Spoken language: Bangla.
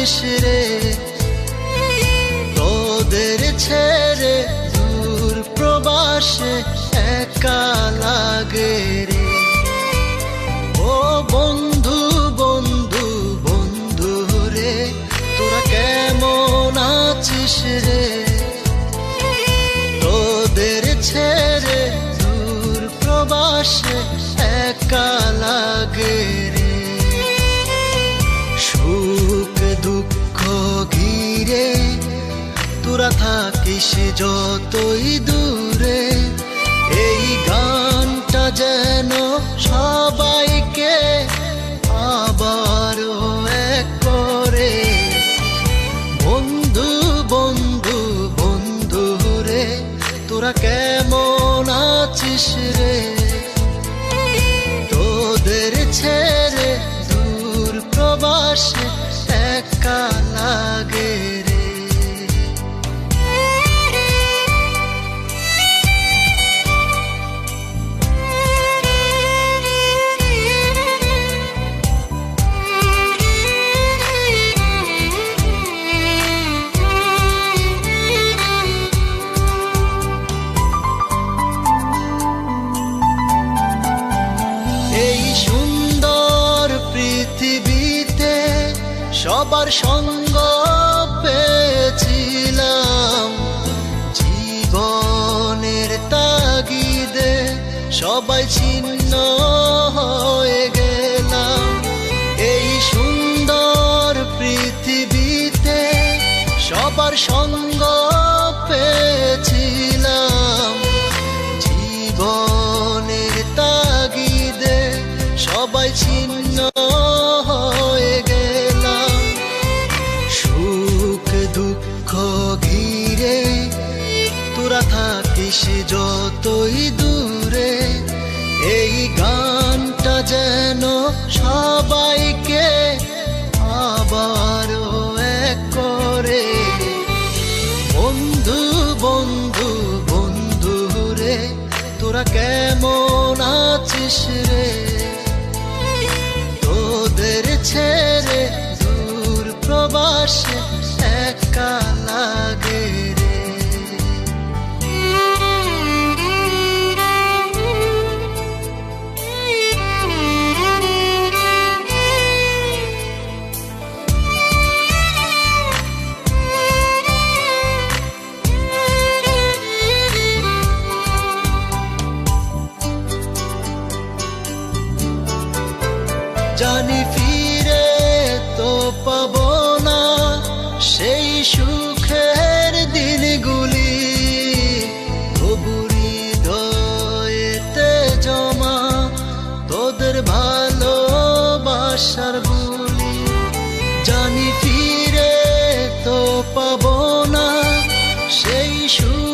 আছিস রে, তোদের ছেড়ে দূর প্রবাসে একা লাগে রে। ও বন্ধু বন্ধু বন্ধু রে, তোরা কেমন আছিস রে, তোদের ছেড়ে দূর প্রবাসে একা লাগে রে। সুখ দুঃখ ঘিরে তোরা থাকিস যতই দূরে, এই গানটা যেন সবাইকে আবারও এক করে। বন্ধু বন্ধু বন্ধু রে, তোরা কেমন আছিস রে, তোদের ছেড়ে দূর প্রবাসে একা লাগে রে। পৃথিবীতে সবার সঙ্গ পেয়েছিলাম, জীবনের তাগিদে সবাই ছিন্ন হয়ে গেলাম। এই সুন্দর পৃথিবীতে সবার সঙ্গ পেয়েছিলাম, জীবনের তাগিদে সবাই ছিন্ন হয়ে গেলাম। সুখ দুঃখ ঘিরে তোরা থাকিস যতই দূরে, এই গানটা যেন সবাইকে আবারও এক করে। বন্ধু বন্ধু বন্ধু রে, তোরা কেমন আছিস রে, তোদের ছেড়ে দূর প্রবাসে একা লাগে রে। জানি ফিরে তো পাবো না সেই সুখের দিনগুলি, তবু হৃদয়েতে জমা তোদের ভালোবাসার বুলি। জানি ফিরে তো পাবো না সেই সুখ